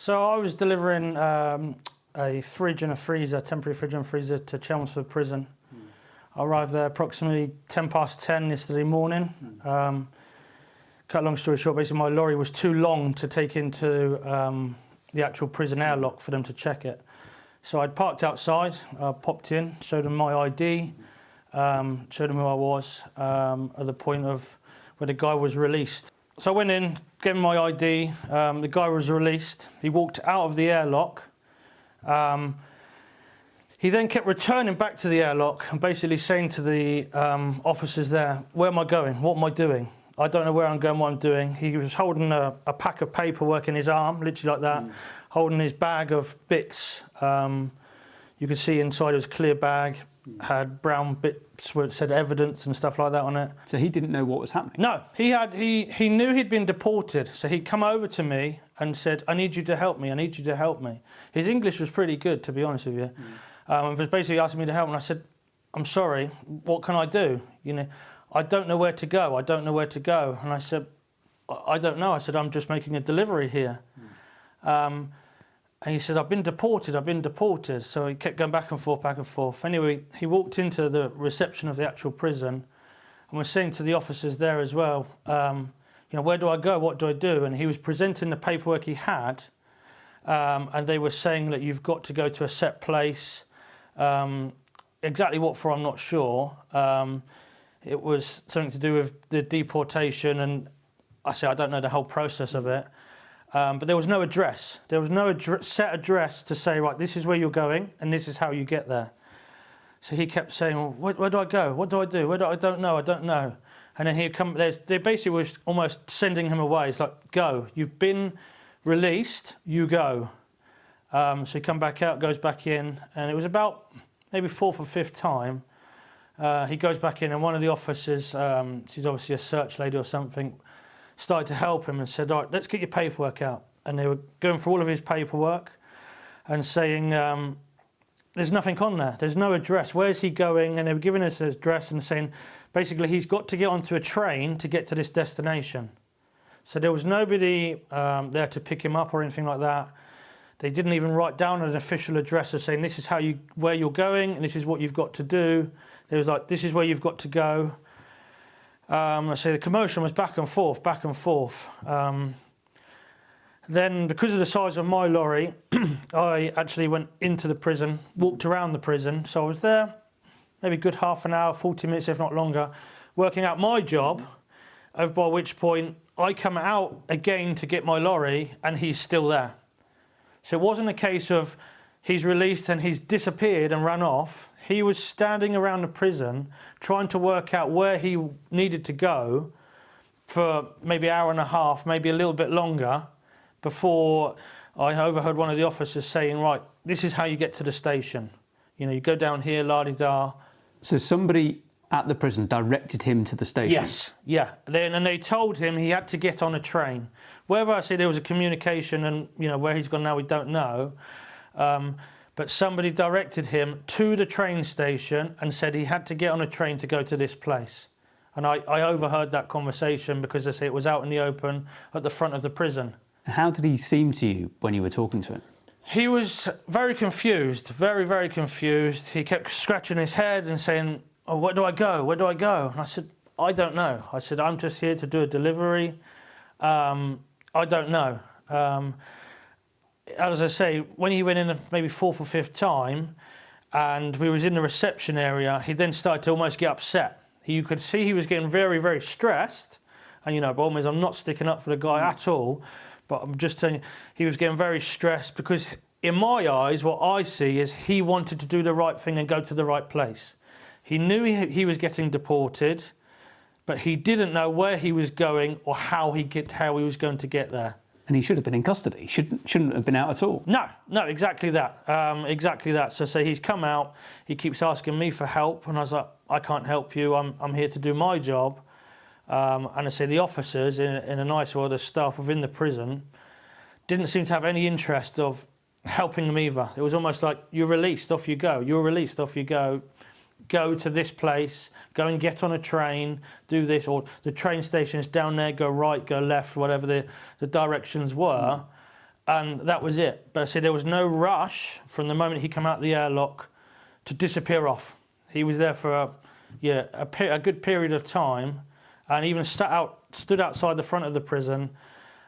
So I was delivering a fridge and a freezer, temporary fridge and freezer to Chelmsford prison. I arrived there approximately 10 past 10 yesterday morning. Cut a long story short, basically my lorry was too long to take into the actual prison airlock for them to check it. So I'd parked outside, popped in, showed them my ID, showed them who I was at the point of where the guy was released. So I went in, gave him my ID, the guy was released. He walked out of the airlock. He then kept returning back to the airlock and basically saying to the officers there, where am I going? What am I doing? I don't know where I'm going, what I'm doing. He was holding a pack of paperwork in his arm, literally like that, holding his bag of bits. You could see inside it was a clear bag, had brown bits where it said evidence and stuff like that on it. So he didn't know what was happening? No, he knew he'd been deported. So he'd come over to me and said, I need you to help me, I need you to help me. His English was pretty good, to be honest with you. He was basically asking me to help, and I said, I'm sorry, what can I do? You know, I don't know where to go, I don't know where to go. And I said, I don't know. I said, I'm just making a delivery here. And he said, I've been deported, I've been deported. So he kept going back and forth, back and forth. Anyway, he walked into the reception of the actual prison and was saying to the officers there as well, you know, where do I go, what do I do? And he was presenting the paperwork he had, and they were saying that you've got to go to a set place. Exactly what for, I'm not sure. It was something to do with the deportation, and I say I don't know the whole process of it. But there was no address. There was no set address to say, right, this is where you're going, and this is how you get there. So he kept saying, well, where do I go? What do I do? I don't know, I don't know. And then he'd come, they basically was almost sending him away. It's like, go, you've been released, you go. So he come back out, goes back in, and it was about maybe fourth or fifth time. He goes back in, and one of the officers, she's obviously a search lady or something, started to help him and said, all right, let's get your paperwork out. And they were going through all of his paperwork and saying, there's nothing on there. There's no address. Where's he going? And they were giving us his address and saying, basically, he's got to get onto a train to get to this destination. So there was nobody there to pick him up or anything like that. They didn't even write down an official address of saying, this is where you're going and this is what you've got to do. It was like, this is where you've got to go. I say the commotion was back and forth, back and forth. Then, because of the size of my lorry, I actually went into the prison, walked around the prison. So I was there maybe a good half an hour, 40 minutes, if not longer, working out my job, by which point I come out again to get my lorry and he's still there. So it wasn't a case of he's released and he's disappeared and ran off. He was standing around the prison trying to work out where he needed to go for maybe an hour and a half, maybe a little bit longer, before I overheard one of the officers saying, right, this is how you get to the station. You know, you go down here, la-di-da. So somebody at the prison directed him to the station? Yes, yeah. And they told him he had to get on a train. Whether I say there was a communication and, you know, where he's gone now, we don't know. But somebody directed him to the train station and said he had to get on a train to go to this place. And I overheard that conversation because they say it was out in the open at the front of the prison. How did he seem to you when you were talking to him? He was very confused, very, very confused. He kept scratching his head and saying, oh, where do I go? Where do I go? And I said, I don't know. I said, I'm just here to do a delivery. I don't know. As I say, when he went in maybe fourth or fifth time and we was in the reception area, he then started to almost get upset. You could see he was getting very, very stressed. And, you know, by all means, I'm not sticking up for the guy at all, but I'm just saying he was getting very stressed because in my eyes, what I see is he wanted to do the right thing and go to the right place. He knew he was getting deported, but he didn't know where he was going or how he was going to get there. And he should have been in custody. Shouldn't have been out at all. No, exactly that. Exactly that. So he's come out. He keeps asking me for help, and I was like, I can't help you. I'm here to do my job. And I say the officers, in a nice way, the staff within the prison, didn't seem to have any interest of helping him either. It was almost like, you're released, off you go. You're released, off you go. Go to this place, go and get on a train, do this, or the train station's down there, go right, go left, whatever the directions were. and that was it. But I said there was no rush from the moment he came out the airlock to disappear off. He was there for a good period of time, and even stood outside the front of the prison,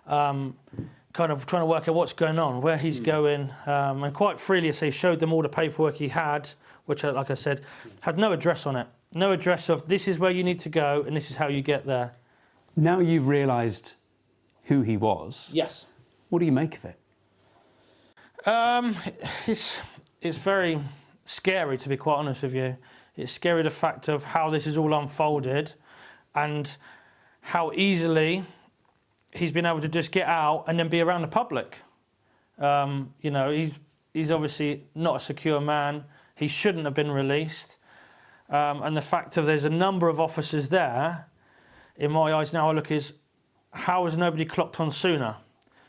kind of trying to work out what's going on, where he's going, and quite freely, as he showed them all the paperwork he had, which, like I said, had no address on it. No address of this is where you need to go and this is how you get there. Now you've realised who he was. Yes. What do you make of it? It's very scary, to be quite honest with you. It's scary, the fact of how this is all unfolded and how easily he's been able to just get out and then be around the public. He's obviously not a secure man. He shouldn't have been released. And the fact of there's a number of officers there, in my eyes now I look is, how has nobody clocked on sooner?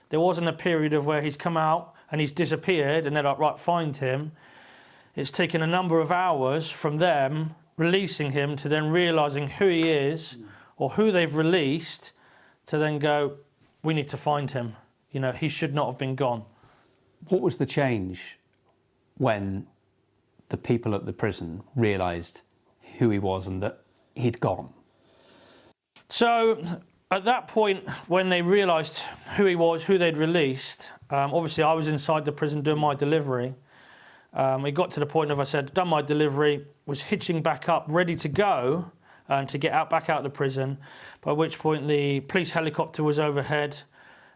There wasn't a period of where he's come out and he's disappeared and they're like, right, find him. It's taken a number of hours from them releasing him to then realising who he is or who they've released to then go, we need to find him. He should not have been gone. What was the change when the people at the prison realised who he was and that he'd gone? So at that point, when they realised who he was, who they'd released, obviously I was inside the prison doing my delivery. It got to the point of, I said, done my delivery, was hitching back up, ready to go to get back out of the prison, by which point the police helicopter was overhead.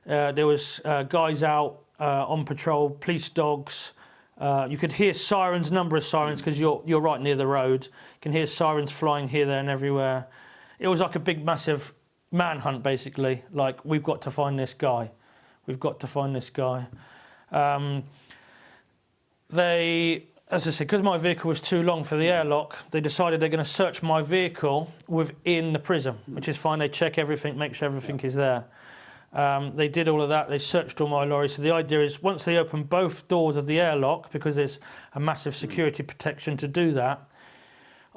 There was guys out on patrol, police dogs. You could hear sirens, number of sirens, because you're right near the road. You can hear sirens flying here, there and everywhere. It was like a big, massive manhunt, basically. Like, we've got to find this guy. We've got to find this guy. They, as I said, because my vehicle was too long for the airlock, they decided they're going to search my vehicle within the prison, which is fine. They check everything, make sure everything is there. They did all of that. They searched all my lorries. So the idea is, once they open both doors of the airlock, because there's a massive security protection to do that,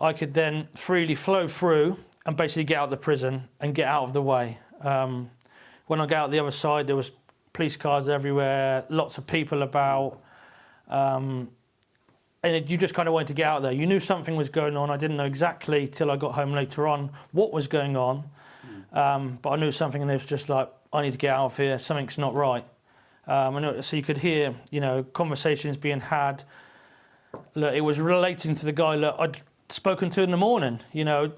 I could then freely flow through and basically get out of the prison and get out of the way. When I got out the other side, there was police cars everywhere, lots of people about. And you just kind of wanted to get out there. You knew something was going on. I didn't know exactly till I got home later on what was going on. But I knew something, and it was just like, I need to get out of here. Something's not right. So you could hear, conversations being had. Look, it was relating to the guy that I'd spoken to in the morning.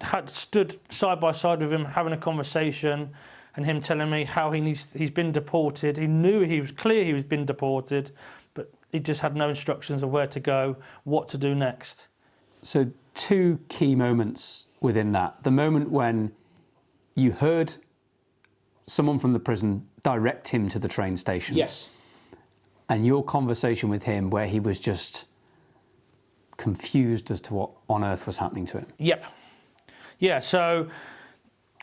Had stood side by side with him, having a conversation, and him telling me how he's been deported. He knew he was been deported, but he just had no instructions of where to go, what to do next. So 2 key moments within that. The moment when you heard someone from the prison direct him to the train station. Yes. And your conversation with him where he was just confused as to what on earth was happening to him. Yep. Yeah, so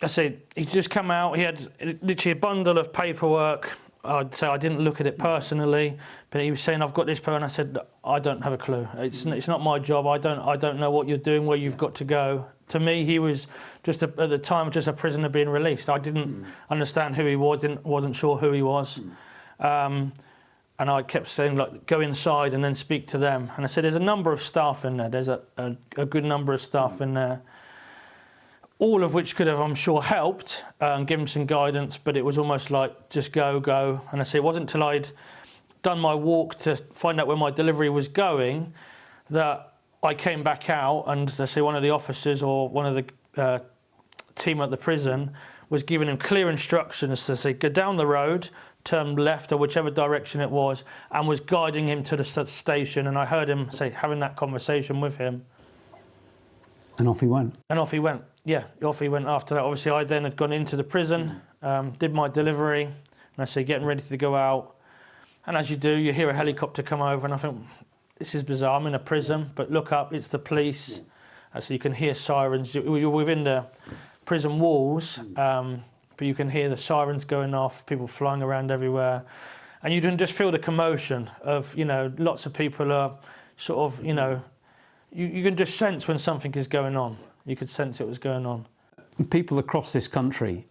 I said, he'd just come out, he had literally a bundle of paperwork. I'd say I didn't look at it personally, but he was saying, I've got this paper, and I said, I don't have a clue. It's not my job. I don't know what you're doing, where you've got to go. To me, he was just at the time just a prisoner being released. I didn't understand who he was, wasn't sure who he was. And I kept saying, like, go inside and then speak to them. And I said, there's a number of staff in there. There's a good number of staff in there, all of which could have, I'm sure, helped and given some guidance, but it was almost like, just go. And I said, it wasn't until I'd done my walk to find out where my delivery was going that I came back out, and I say one of the officers or one of the team at the prison was giving him clear instructions to say, go down the road, turn left or whichever direction it was, and was guiding him to the station. And I heard him say, having that conversation with him. And off he went. Yeah, off he went after that. Obviously, I then had gone into the prison, did my delivery, and I say, getting ready to go out. And as you do, you hear a helicopter come over, and I think, this is bizarre. I'm in a prison, but look up, it's the police. So you can hear sirens. You're within the prison walls, but you can hear the sirens going off, people flying around everywhere. And you can just feel the commotion of, lots of people are sort of, you can just sense when something is going on. You could sense it was going on. People across this country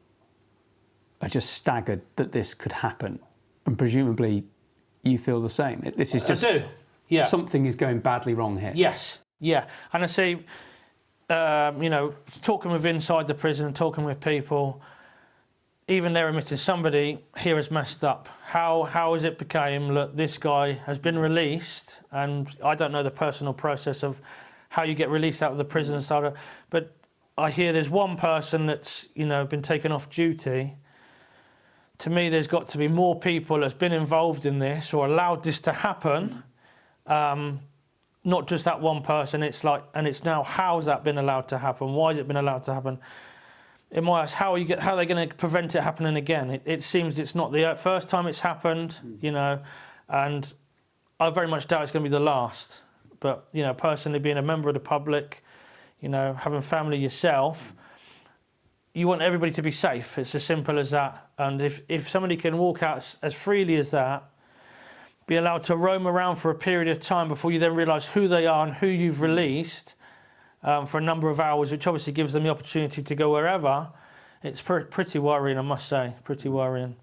are just staggered that this could happen. And presumably you feel the same. This is just I do. Yeah. Something is going badly wrong here. Yes. Yeah. And I say, you know, talking with inside the prison, talking with people, even they're admitting somebody here has messed up. How has it became, look, this guy has been released, and I don't know the personal process of how you get released out of the prison and stuff, but I hear there's one person that's, you know, been taken off duty. To me, there's got to be more people that's been involved in this or allowed this to happen. Not just that one person. It's like, and it's now, how's that been allowed to happen? Why has it been allowed to happen? In my eyes, how are they going to prevent it happening again? It seems it's not the first time it's happened, you know, and I very much doubt it's going to be the last. But, you know, personally, being a member of the public, you know, having family yourself, you want everybody to be safe. It's as simple as that. And if somebody can walk out as freely as that, be allowed to roam around for a period of time before you then realise who they are and who you've released for a number of hours, which obviously gives them the opportunity to go wherever, it's pretty worrying, I must say, pretty worrying.